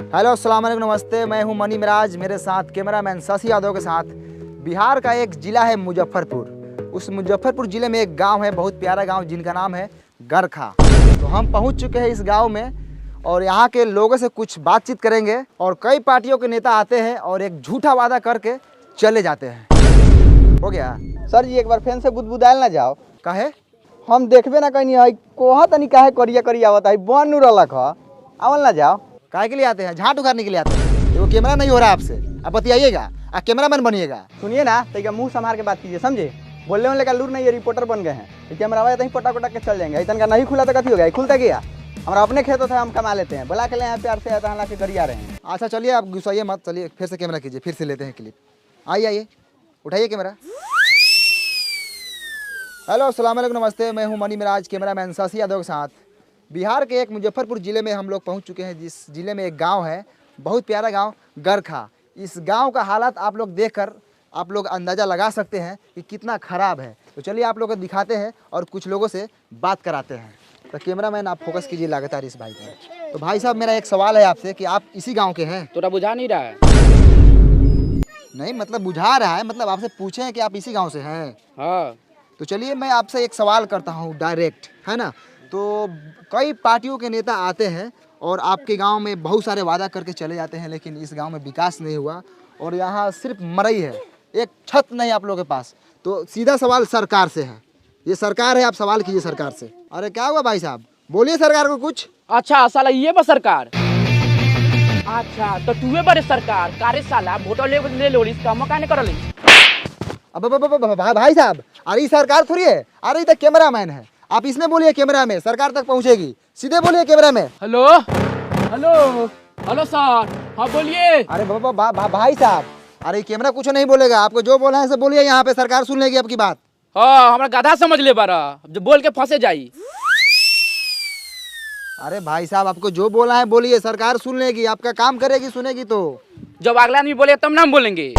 Hello अस्सलाम वालेकुम नमस्ते, मैं हूं मनी मिराज, मेरे साथ कैमरामैन शशि यादव के साथ। बिहार का एक ज़िला है मुजफ्फरपुर। उस मुजफ्फरपुर ज़िले में एक गांव है, बहुत प्यारा गांव, जिनका नाम है गरखा। तो हम पहुंच चुके हैं इस गांव में और यहाँ के लोगों से कुछ बातचीत करेंगे। और कई पार्टियों के नेता आते हैं और एक झूठा वादा करके चले जाते हैं। हो गया सर जी, एक बार फेन से बुदबुदायल ना जाओ। काहे? हम देखबे ना कहीं है कोहा तनी काहे करिया करिया आवत है बन नु रहलक ह आवल ना जाओ। काहे के लिए आते हैं? झाट उखाड़ने के लिए आते हैं। वो कैमरा नहीं हो रहा आपसे, आप बतियाइएगा, आप कैमरामैन बनिएगा। सुनिए ना, तो मुंह संभाल के बात कीजिए, समझे? बोलने वाले का लूर नहीं, ये रिपोर्टर बन गए हैं। कैमरा आया तो पटा पटा के चल जाएंगे। इतना का नहीं खुला तो कथी हो गया? खुलता गया हमारा अपने खेतों से हम कमा लेते हैं। बुला के ले यहाँ प्यार से आता हाला के गरिया रहे हैं। अच्छा चलिए, आप गुस्साइए मत, चलिए फिर से कैमरा कीजिए, फिर से लेते हैं क्लिप। आइए आइए, उठाइए कैमरा। हेलो अस्सलाम वालेकुम नमस्ते, मैं हूं मनी मिराज, कैमरामैन शशि यादव के साथ। बिहार के एक मुजफ्फरपुर ज़िले में हम लोग पहुंच चुके हैं, जिस ज़िले में एक गांव है, बहुत प्यारा गांव गरखा। इस गांव का हालात आप लोग देखकर आप लोग अंदाज़ा लगा सकते हैं कि कितना ख़राब है। तो चलिए आप लोगों को दिखाते हैं और कुछ लोगों से बात कराते हैं। तो कैमरामैन आप फोकस कीजिए लगातार इस भाई पर। तो भाई साहब, मेरा एक सवाल है आपसे कि आप इसी गाँव के हैं? तोरा बुझा नहीं रहा है? नहीं मतलब बुझा रहा है, मतलब आपसे पूछे हैं कि आप इसी गांव से हैं। हाँ। तो चलिए मैं आपसे एक सवाल करता हूं डायरेक्ट, है ना? तो कई पार्टियों के नेता आते हैं और आपके गांव में बहुत सारे वादा करके चले जाते हैं, लेकिन इस गांव में विकास नहीं हुआ और यहाँ सिर्फ मरई है, एक छत नहीं आप लोगों के पास। तो सीधा सवाल सरकार से है, ये सरकार है, आप सवाल कीजिए सरकार से। अरे क्या हुआ भाई साहब, बोलिए सरकार को कुछ। अच्छा साला ये बा सरकार। अच्छा तो तूहे बड़े सरकार कारे साला वोट ले लो इसका मकान कर ले। अब भाई साहब, अरे ये सरकार थोड़ी है, अरे ये तो कैमरामैन है। आप इसमें बोलिए, कैमरा में सरकार तक पहुंचेगी, सीधे बोलिए कैमरा में। हेलो हेलो हेलो सर, हाँ बोलिए। अरे भाई साहब, अरे कैमरा कुछ नहीं बोलेगा, आपको जो बोला है सब बोलिए, यहाँ पे सरकार सुन लेगी आपकी बात। हाँ हमारा गधा समझ ले बारा, जो बोल के फंसे जाई। अरे भाई साहब, आपको जो बोला है बोलिए, सरकार सुन लेगी, आपका काम करेगी, सुनेगी तो। जब अगला आदमी बोले तब ना हम बोलेंगे।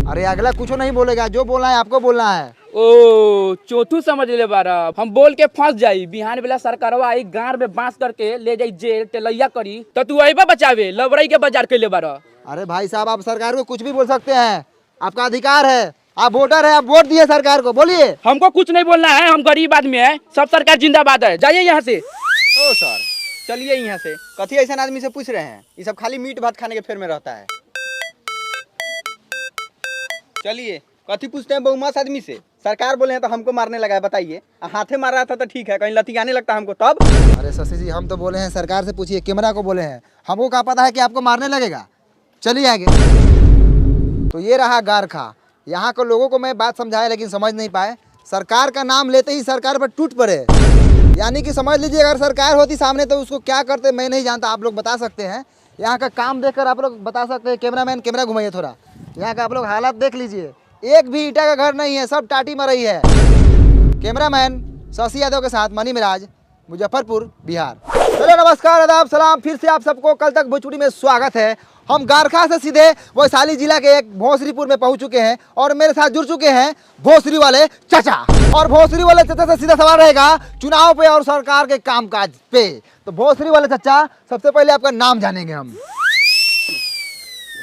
अरे अगला कुछ नहीं बोलेगा, जो बोलना है आपको बोलना है। ओ चौथू समझ ले बारा, हम बोल के फंस जाई। बिहान बेला सरकारवा आई गांव में बांस करके ले जाई जेल टेलैया करी, तो तू अइबा बचावे लबरई के बाजार के ले बारा। अरे भाई साहब, आप सरकार को कुछ भी बोल सकते हैं, आपका अधिकार है, आप वोटर है, आप वोट दिए सरकार को, बोलिए। हमको कुछ नहीं बोलना है, हम गरीब आदमी है, सब सरकार जिंदाबाद है, जाइए यहाँ से। ओ सर, चलिए यहाँ से। कथी ऐसा आदमी से पूछ रहे हैं? ये सब खाली मीट भात खाने के फेर में रहता है। चलिए, कथी पूछते हैं बहुमास आदमी से? सरकार बोले हैं तो हमको मारने लगा है, बताइए। हाथे मार रहा था तो ठीक है, कहीं लतियाने लगता हमको तब। अरे शशि जी, हम तो बोले हैं सरकार से पूछिए, कैमरा को बोले हैं, हमको क्या पता है कि आपको मारने लगेगा। चलिए आगे। तो ये रहा गरखा। यहाँ के लोगों को मैं बात समझाया लेकिन समझ नहीं पाए। सरकार का नाम लेते ही सरकार पर टूट पड़े, यानी कि समझ लीजिए अगर सरकार होती सामने तो उसको क्या करते मैं नहीं जानता, आप लोग बता सकते हैं। यहाँ का काम देखकर आप लोग बता सकते हैं। कैमरामैन कैमरा घुमाइए थोड़ा, यहाँ का आप लोग हालात देख लीजिए, एक भी ईटा का घर नहीं है, सब टाटी मरई है। कैमरामैन शशि यादव के साथ मनी मिराज, मुजफ्फरपुर, बिहार। हेलो नमस्कार आदाब सलाम, फिर से आप सबको कल तक भोजपुरी में स्वागत है। हम गरखा से सीधे वैशाली जिला के एक भोसरीपुर में पहुंच चुके हैं और मेरे साथ जुड़ चुके हैं भोसरी वाले चाचा। और भोसरी वाले चाचा से सीधा सवाल रहेगा चुनाव पे और सरकार के कामकाज पे। तो भोसरी वाले चाचा, सबसे पहले आपका नाम जानेंगे हम।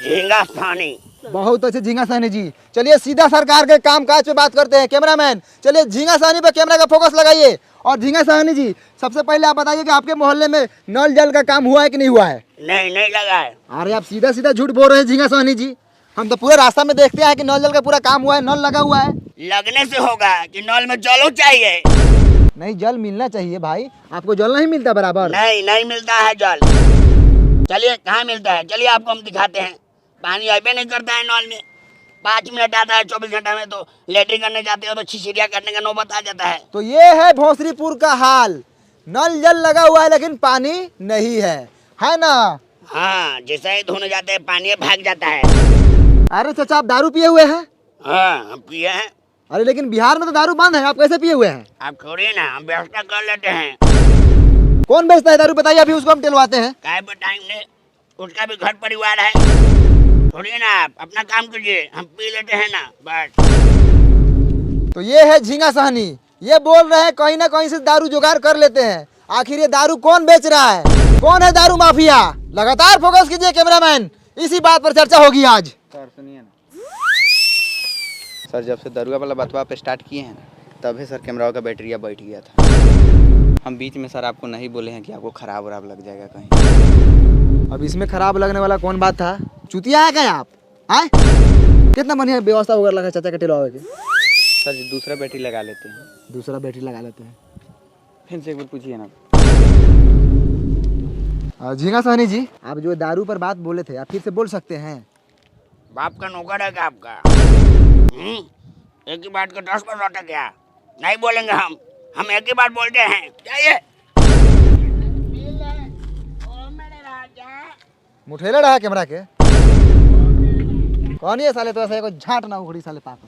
झींगा सानी। बहुत अच्छे झींगा साहनी जी। चलिए सीधा सरकार के कामकाज पे बात करते हैं। कैमरामैन चलिए झींगा साहनी पे कैमरा का फोकस लगाइए। और झींगा साहनी जी, सबसे पहले आप बताइए कि आपके मोहल्ले में नल जल का काम हुआ है कि नहीं हुआ है? नहीं लगा है। अरे आप सीधा सीधा झूठ बोल रहे हैं झींगा साहनी जी, हम तो पूरे रास्ता में देखते हैं कि नल जल का पूरा काम हुआ है, नल लगा हुआ है। लगने से होगा कि नल में जलो चाहिए। नहीं, जल मिलना चाहिए भाई, आपको जल नहीं मिलता बराबर। नहीं मिलता है जल। चलिए कहाँ मिलता है, चलिए आपको हम दिखाते हैं। पानी अबे नहीं करता है नल में, 5 मिनट आता है 24 घंटा में, तो लेटरिन करने जाते हो तो छिछिरिया करने का नौबत आ जाता है। तो ये है भोसरीपुर का हाल, नल जल लगा हुआ है लेकिन पानी नहीं है ना? हाँ, जैसे ही धोने जाते हैं पानी भाग जाता है। अरे चाचा, आप दारू पिए हुए हैं? हाँ हम पिए हैं। अरे लेकिन बिहार में तो दारू बंद है, आप कैसे पिए हुए हैं? आप छोड़िए ना, हम व्यवस्था कर लेते हैं। कौन बेचता है दारू बताइए, अभी उसको हम टेलवाते हैं। काय बताएंगे, उसका भी घर परिवार है। छोड़िए ना, आप अपना काम कीजिए, हम पी लेते हैं ना बस। तो ये है झींगा साहनी, ये बोल रहे हैं कहीं ना कहीं से दारू जुगाड़ कर लेते हैं। आखिर ये दारू कौन बेच रहा है? कौन है दारू माफिया? लगातार फोकस कीजिए कैमरामैन, इसी बात पर चर्चा होगी आज। सर सुनिए ना सर, जब से दरुआ वाला बतवा पे स्टार्ट किए हैं तभी सर कैमरा का बैटरिया बैठ गया था। हम बीच में सर आपको नहीं बोले हैं कि आपको खराब वराब लग जाएगा कहीं। अब इसमें खराब लगने वाला कौन बात था? चुतिया है क्या आप? आए कितना बढ़िया व्यवस्था वगैरह लगा चाचा के टेलवा के। सर जी दूसरा बैटरी लगा लेते हैं। दूसरा बैटरी लगा लेते हैं। फिर से एक बार पूछिए ना। झींगा सहनी जी, आप जो दारू पर बात बोले थे आप फिर से बोल सकते हैं? बाप का नौकर है क्या आपका? एक ही बात का 10 बार लौटा क्या? नहीं बोलेंगे हम एक ही बात बोलते हैं। जाइए। मुठेला रहा कैमरा के कौन ये साले? तो ऐसा एगो झाट ना उखड़ी साले पाक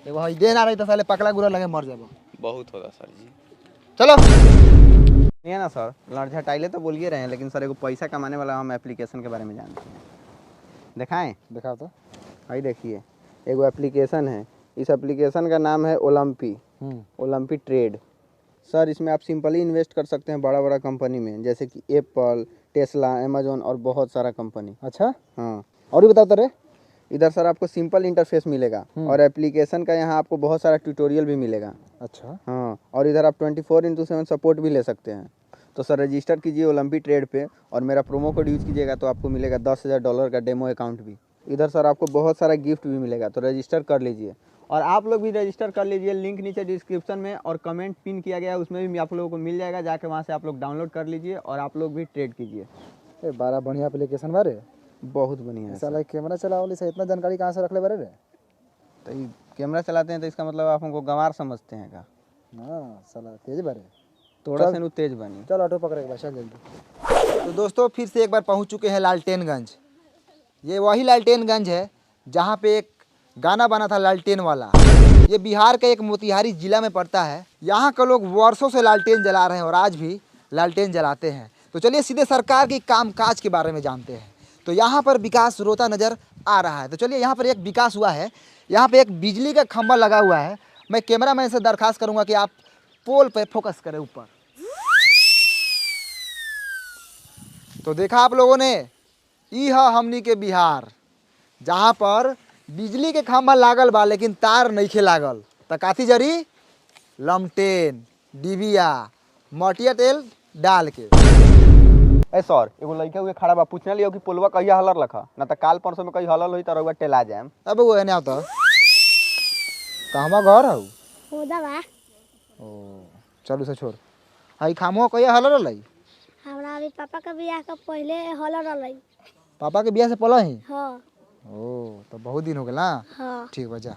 एगो हई दे ना रही तो साले पकड़ा गुरा लगे मर जाबो। बहुत होगा सर जी। चलो नहीं ना सर, लड़ झटाइले तो बोलिए रहे हैं, लेकिन सर एगो पैसा कमाने वाला हम एप्लीकेशन के बारे में जानते हैं। दिखाएं? दिखाओ तो। भाई देखिए, एगो एप्लीकेशन है, इस एप्लीकेशन का नाम है ओलंपी। ओलंपी ट्रेड। सर इसमें आप सिंपली इन्वेस्ट कर सकते हैं बड़ा बड़ा कंपनी में, जैसे कि एप्पल, टेस्ला, अमेजोन और बहुत सारा कंपनी। अच्छा हाँ, और भी बताओ रे। इधर सर आपको सिंपल इंटरफेस मिलेगा और एप्लीकेशन का यहाँ आपको बहुत सारा ट्यूटोरियल भी मिलेगा। अच्छा हाँ, और इधर आप 24/7 सपोर्ट भी ले सकते हैं। तो सर रजिस्टर कीजिए ओलंपी ट्रेड पे और मेरा प्रोमो कोड यूज़ कीजिएगा तो आपको मिलेगा $10,000 का डेमो अकाउंट भी। इधर सर आपको बहुत सारा गिफ्ट भी मिलेगा, तो रजिस्टर कर लीजिए। और आप लोग भी रजिस्टर कर लीजिए, लिंक नीचे डिस्क्रिप्शन में और कमेंट पिन किया गया है, उसमें भी आप लोगों को मिल जाएगा। जाके वहाँ से आप लोग डाउनलोड कर लीजिए और आप लोग भी ट्रेड कीजिए। ए बड़ा बढ़िया एप्लीकेशन बारे। बहुत बढ़िया है। साला कैमरा चलाओ से इतना जानकारी कहाँ से रख ले बारे रे? तो ये कैमरा चलाते हैं तो इसका मतलब आप हमको गंवार समझते हैं का? हाँ साला तेज बारे। थोड़ा सा तेज बनी। चल ऑटो पकड़े के चल जल्दी। तो दोस्तों फिर से एक बार पहुंच चुके हैं लालटेनगंज। ये वही लालटेनगंज है जहां पे एक गाना बना था लालटेन वाला। ये बिहार का एक मोतिहारी जिला में पड़ता है। यहाँ के लोग वर्षों से लालटेन जला रहे हैं और आज भी लालटेन जलाते हैं। तो चलिए सीधे सरकार के कामकाज के बारे में जानते हैं। तो यहाँ पर विकास रोता नज़र आ रहा है। तो चलिए यहाँ पर एक विकास हुआ है। यहाँ पे एक बिजली का खंभा लगा हुआ है। मैं कैमरामैन से दरखास्त करूँगा कि आप पोल पे फोकस करें ऊपर। तो देखा आप लोगों ने, ई है हमनी के बिहार जहाँ पर बिजली के खंभा लागल बा लेकिन तार नइखे लागल। त काथी जरी? लमटेन, डिबिया, मटिया तेल डाल के। ए सर, एगो लड़का हुए खड़ा बा, पूछने लियो कि पुलवा कहिया हलर लखा, ना तो काल परसों में कहीं हलल होई तो रउआ टेला जाएम। अब वो एने आवता कहवा घर हऊ? होदा बा। ओ चलू से छोड़। हई खामो कहिया हलर रहलै? हमरा अभी पापा का बियाह का पहले हल रहलै। पापा के बियाह से पहले ही? हाँ। ओ तो बहुत दिन हो गया ना। हाँ। ठीक बा जा।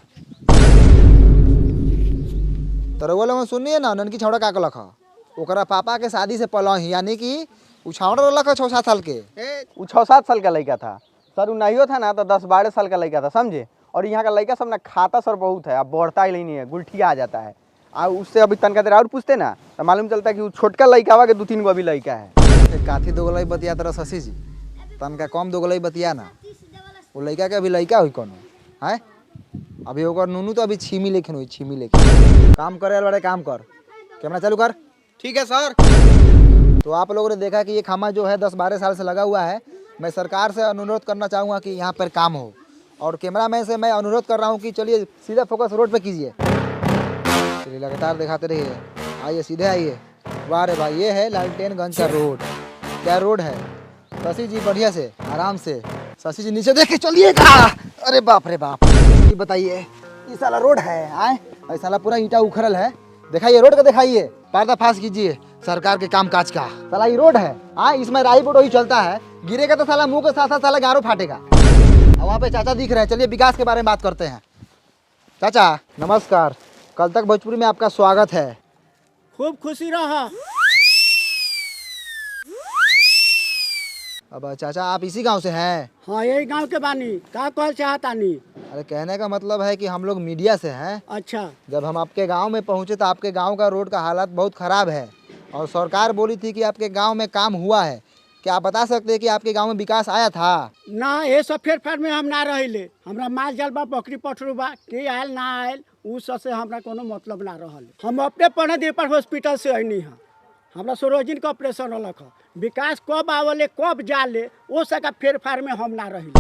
तो रउआ लोग सुनिए ना, ननकी छौड़ा का लखा ओकरा पापा के शादी से पहले ही, यानी कि उ छौड़ा लखा 6-7 साल के। उ 6-7 साल का लड़का था सर, उ नहीं था ना तो 10-12 साल का लड़का था, समझे। और यहाँ का लड़का सब ना खाता सर बहुत है, अब बढ़ता ही नहीं है, गुलठिया आ जाता है। आ उससे अभी तनका देर और पूछते ना तो मालूम चलता है कि वो छोटका लड़का के 2-3 गो अभी लड़का है। काथी दोगलई बतिया तरह शशि जी, तनका कम दोगलई बतिया ना। वो लड़का के अभी लड़का हुई कोनो है? अभी ओकर नूनू तो अभी छीमी लेखन हुई, छीमी लेखन। काम करे बड़े काम कर, कैमरा चालू कर। ठीक है सर। तो आप लोगों ने देखा कि ये खामा जो है 10-12 साल से लगा हुआ है। मैं सरकार से अनुरोध करना चाहूँगा कि यहाँ पर काम हो, और कैमरामैन से मैं अनुरोध कर रहा हूँ कि चलिए सीधा फोकस रोड पे कीजिए। चलिए लगातार दिखाते रहिए, आइए सीधे आइए। वाह रे भाई, ये है लालटेनगंज का रोड। क्या रोड है शशि जी? बढ़िया से आराम से शशि जी नीचे देख के चलिएगा। अरे बाप रे बाप, ये बताइए ये साला रोड है? आए ऐसा साला पूरा ईंटा उखड़ल है। दिखाइए रोड का, दिखाइए, पर्दाफाश कीजिए सरकार के कामकाज का। साला ये रोड है? हाँ, इसमें राही बोट वही चलता है, गिरेगा तो साला मुंह के साथ साथ साला गारो फाटेगा। वहाँ पे चाचा दिख रहे हैं। चलिए विकास के बारे में बात करते हैं। चाचा नमस्कार, कल तक भोजपुरी में आपका स्वागत है। खूब खुशी रहा। अब चाचा आप इसी गांव से हैं? हाँ, यही गांव के बानी। का कहल चाहतानी? अरे कहने का मतलब है कि हम लोग मीडिया से हैं। अच्छा। जब हम आपके गांव में पहुंचे तो आपके गांव का रोड का हालत बहुत ख़राब है और सरकार बोली थी कि आपके गांव में काम हुआ है। क्या आप बता सकते हैं कि आपके गांव में विकास आया था? ना, ये सब फेर में हम ना रहिले। हमरा माल जाल बा, बकरी पठरू बा, के आयल ना आयल उ सब से हमरा कोनो मतलब ना रहल। हम अपने पढ़े दीपर हॉस्पिटल से अनी है। हमरा सरोजिन का ऑपरेशन होलक है, विकास कब आवले कब जाले वो सका फेर फार में हम ना रही।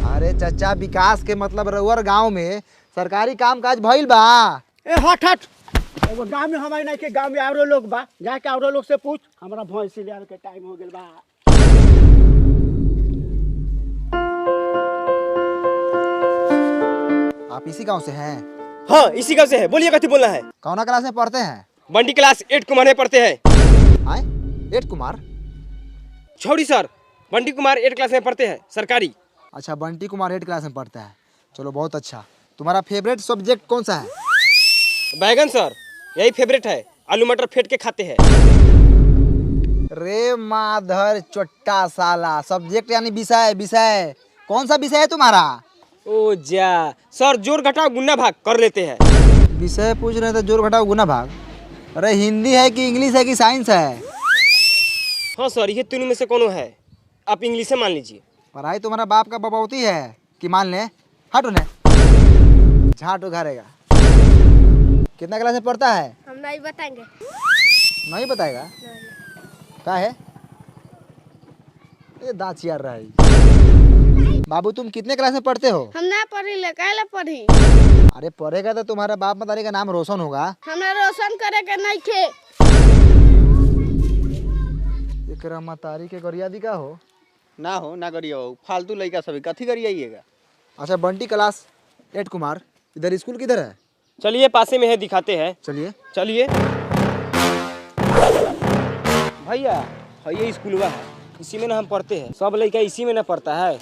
अरे चाचा, विकास के मतलब रउअर गांव में सरकारी काम काज भइल बा। ए हट हट, एगो गाँव में हमारे नहीं के गाँव में औरो लोग बा, जाके औरो लोग से पूछ। हमारा भैंसी ले आवे के टाइम हो गेल बा। आप इसी गांव से हैं? हाँ, इसी गाँव से है। बोलिए कथी बोलना है? कौना क्लास में पढ़ते हैं? बंटी क्लास 8 कुमार में पढ़ते हैं। आए 8 कुमार? छोड़ी सर, बंटी कुमार 8 क्लास में पढ़ते हैं, सरकारी। अच्छा, बंटी कुमार 8 क्लास में पढ़ता है। चलो बहुत अच्छा। तुम्हारा फेवरेट सब्जेक्ट कौन सा है? बैगन सर, यही फेवरेट है। आलू मटर फेंट के खाते हैं। रे माधर चोट्टा साला, सब्जेक्ट यानी विषय। विषय कौन सा विषय है तुम्हारा? ओ जा सर, जोड़ घटाव गुना भाग कर लेते हैं। विषय पूछ रहे थे, जोड़ घटाव गुना भाग। अरे हिंदी है कि इंग्लिश है कि साइंस है? हाँ सर, ये तीनों में से कौन है? आप इंग्लिश से मान लीजिए। पढ़ाई तुम्हारा बाप का बबौती है कि मान ले? हट उन्हें, झाट उघारेगा। कितना क्लास में पढ़ता है? हम नहीं बताएंगे। नहीं बताएगा? क्या है ये दांत चियार रहा है। बाबू तुम कितने क्लास में पढ़ते हो? हम ना पढ़ी ले, काहे पढ़ी? अरे पढ़ेगा तो तुम्हारा बाप मतारी का नाम रोशन होगा। हमरा रोशन करे के नहीं खे। एकरा मतारी के गरियादी का हो? ना हो ना करिए हो, फालतू लड़का सभी कथी करिएगा। अच्छा, बंटी क्लास 8 कुमार, इधर स्कूल किधर है? चलिए पासे में है, दिखाते हैं। चलिए। चलिए भैया, ये स्कूल है, इसी में ना हम पढ़ते हैं। सब लड़का इसी में ना पढ़ता है।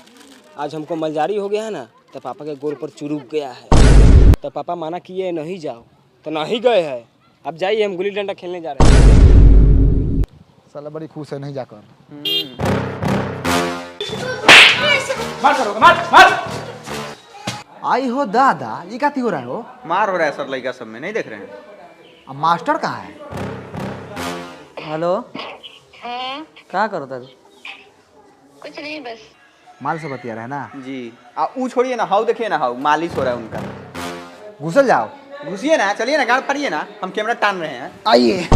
आज हमको मलजारी हो गया है ना, तो पापा के गोड़ पर चुरुक गया है। तो पापा माना किए नहीं जाओ, तो नहीं गए हैं। अब जाइए, हम गुल्ली डंडा खेलने जा रहे हैं। साला बड़ी खुश है नहीं जाकर। मार करोगे, मार मार। आई हो दादा, ये क्या हो रहा है? हो मार हो रहा है सर लड़का सब में, नहीं देख रहे हैं? अब मास्टर कहाँ है? हेलो, क्या करो तब? कुछ नहीं, बस माल से बतिया रहे ना जी। ऊ छोड़िए ना, हाउ देखिए ना, हाउ मालिश हो रहा है उनका। घुसल जाओ। घुसिए ना, चलिए ना, गाड़ फाड़िए ना, हम कैमरा टान रहे हैं। आइए।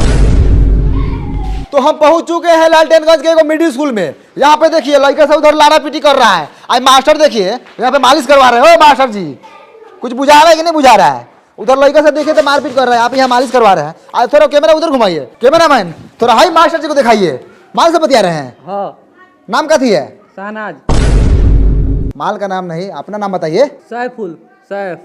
तो हम पहुंच चुके हैं लालटेनगंज के एगो मिडिल स्कूल में। यहाँ पे देखिए लड़का सब उधर लाड़ा पीटी कर रहा है। आज मास्टर देखिए यहाँ पे मालिश करवा रहे हो। मास्टर जी कुछ बुझा रहा है कि नहीं बुझा रहा है? उधर लड़का सब देखिए तो मारपीट कर रहा है, आप यहाँ मालिश करवा रहे हैं। आज थोड़ा कैमरा उधर घुमाइए। कैमरा मैन थोड़ा हाई मास्टर जी को दिखाइए। माल से बतिया रहे हैं। हाँ, नाम कथी है? शहनाज। माल का नाम नहीं, अपना नाम बताइए। सैफुल, सैफ।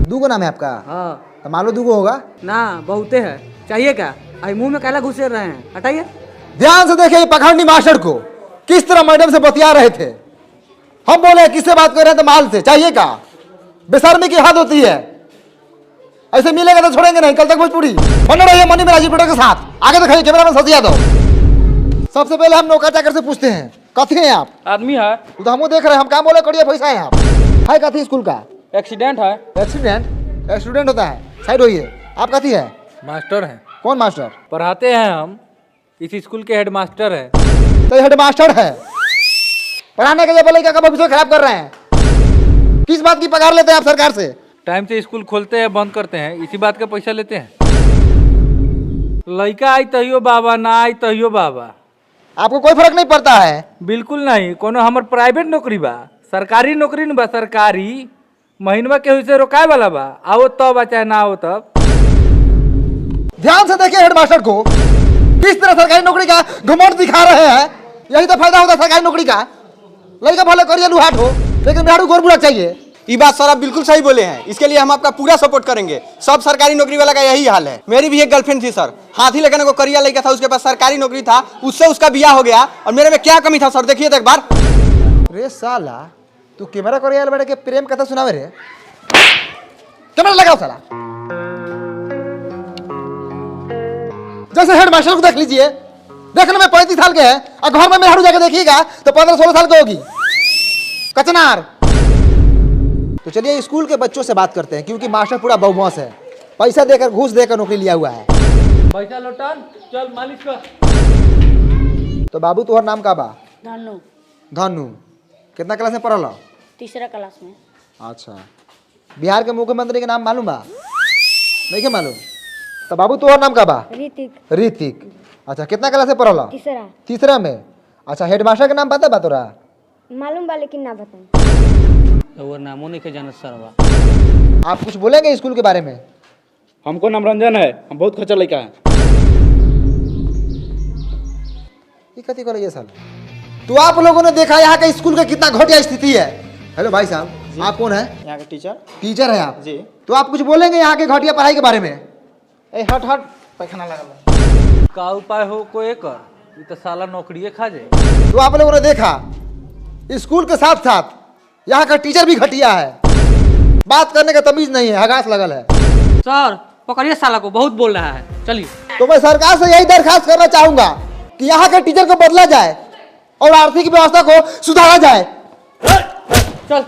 दूगो नाम है आपका? हाँ। तो मालो दूगो होगा ना, बहुते है। चाहिए क्या? आई मुंह में काला घुसे रहे हैं, हटाइए। ध्यान से देखिए पखंडी मास्टर को किस तरह मैडम से बतिया रहे थे। हम बोले किससे बात कर रहे थे? माल से। चाहिए का? बेशर्मी की हद होती है। ऐसे मिलेगा तो छोड़ेंगे नहीं। कल तक भोजपुरी बने रहिए मनी में राजीव के साथ। आगे दिखाइए कैमरा में सतिया दो। सबसे पहले हम नौका चाकर से पूछते हैं, कथी हैं आप? आदमी है, तो हम देख रहे हैं, हम काम बोले करिए पैसा है आप। है कथी स्कूल का? एक्सीडेंट है। एक्सीडेंट? एक्सीडेंट होता है, साइड होइए। आप कथी है? मास्टर हैं, कौन मास्टर? पढ़ाते हैं हम। इस स्कूल के हेड मास्टर हैं। तो हेड मास्टर है, पढ़ाने के लिए बोले क्या भविष्य खराब कर रहे हैं? किस बात की पगार लेते हैं आप सरकार से? टाइम से स्कूल खोलते हैं, बंद करते हैं, इसी बात का पैसा लेते हैं। लड़का आई तहियो बाबा, ना आई तहियो बाबा। आपको कोई फर्क नहीं पड़ता है? बिल्कुल नहीं। कोनो हमर प्राइवेट नौकरी बा, सरकारी नौकरी न बा। सरकारी महीनवा केहू से रोकाए वाला बा। आओ तब चाहे ना आओ तब। ध्यान से देखिए हेड मास्टर को किस तरह सरकारी नौकरी का घमंड दिखा रहे हैं। यही तो फायदा होता है सरकारी नौकरी का। लड़का भले करिए लुहाट हो, लेकिन बिहार को बुरा चाहिए। ये बात सर आप बिल्कुल सही बोले हैं। इसके लिए हम आपका पूरा सपोर्ट करेंगे। सब सरकारी नौकरी वाला का यही हाल है। मेरी भी एक गर्लफ्रेंड थी सर, हाथी लेकर को करिया लड़का था, उसके पास सरकारी नौकरी था, उससे उसका ब्याह हो गया। और मेरे में क्या कमी था सर, देखिए तो एक बार। रे साला तू कैमरा करिए बैठ के प्रेम कथा सुनावे रे। कैमरा लगाओ साला। जैसे हेड मास्टर को देख लीजिए, देखने में 35 साल के है और घर में मेहरारू जाके देखिएगा तो 15-16 साल के होगी। कचनार। तो चलिए स्कूल के बच्चों से बात करते हैं, क्योंकि मास्टर पूरा बदमाश है। पैसा देकर घूस देकर नौकरी लिया हुआ है। पैसा लौटान, चल मालिश कर। तो बाबू तुम्हारा नाम का बा? धनु, धनु। कितना क्लास में पढ़ल? तीसरा क्लास में। अच्छा, बिहार के मुख्यमंत्री के नाम मालूम बा? नहीं के मालूम? तो बाबू तुम्हारा नाम का बा? ऋतिक। ऋतिक। अच्छा कितना क्लास से पढ़ल? तीसरा। तीसरा में। अच्छा हेडमास्टर का नाम पता बा तोरा? मालूम बा लेकिन ना बताऊं। वो नामो नहीं के जानत सरवा। आप कुछ बोलेंगे स्कूल के बारे में? हमको नाम रंजन है, हम बहुत खर्चा लड़का है। ये कथी करे ये साला? तो आप लोगों ने देखा यहाँ के स्कूल का कितना घटिया स्थिति है। हेलो भाई साहब, आप कौन है? यहाँ के टीचर टीचर है आप जी। तो आप कुछ बोलेंगे यहाँ के घटिया पढ़ाई के बारे में? ए हट हट पैखाना लगल। का उपाय हो को एकर? ये तो साला नौकरिए खा जाए। तो आप लोगों ने देखा स्कूल के साथ साथ यहाँ का टीचर भी घटिया है, बात करने का तमीज नहीं है, हगास लगल है। सर पकड़िए साला को, बहुत बोल रहा है। चलिए। तो मैं सरकार से यही दरखास्त करना चाहूंगा कि यहाँ के टीचर को बदला जाए और आर्थिक व्यवस्था को सुधारा जाए। चल।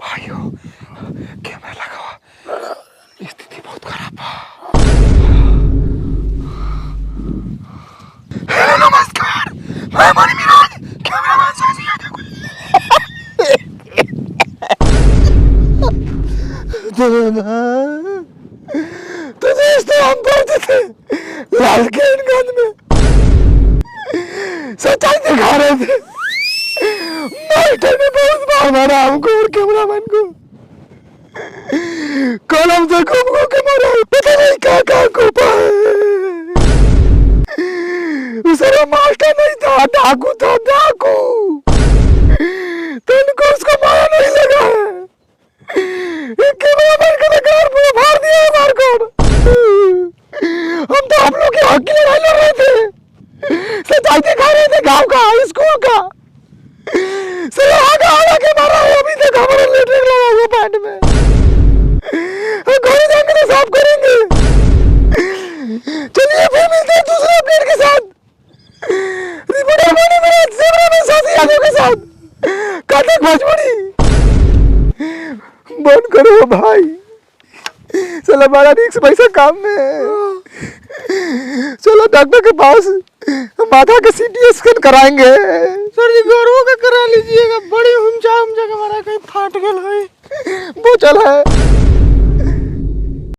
भाइयों कैमरा लगा हुआ, स्थिति बहुत खराब है। नमस्कार, मैं मणि मिराज, कैमरामैन साजी यादव। तुझे इस तो हम पढ़ते थे लालकेनगंज में, सच्चाई दिखा रहे थे। मास्टर ने बहुत बार मारा हमको और कैमरामैन को, कलम से घूम के मारा, पता नहीं क्या को पाए। दूसरा मास्टर नहीं था, डाकू था, डाकू। तो उनको उसको मारा नहीं लगा है। कैमरामैन का कार पूरा फाड़ दिया है मार को। हम तो आप लोग के हक की लड़ाई लड़ रहे थे, सच्चाई दिखा रहे थे गाँव का, स्कूल का। के मारा है, अभी तक हमारा लेटरिन लगा हुआ पैंट में। घर जाएंगे तो साफ करेंगे। चलिए फिर मिलते हैं दूसरे अपडेट के साथ। रिपोर्टर मणि मिराज, कैमरामैन साजी यादव के साथ कथक भोजपुरी। बंद करो भाई, चलो हमारा रिक्स पैसा काम में है। चलो डॉक्टर के पास, माथा का सीटी स्कैन कराएंगे। सर जी गौरव का करा लीजिएगा, बड़ी हुमचा के मारा कहीं फाट गल है। वो चल है।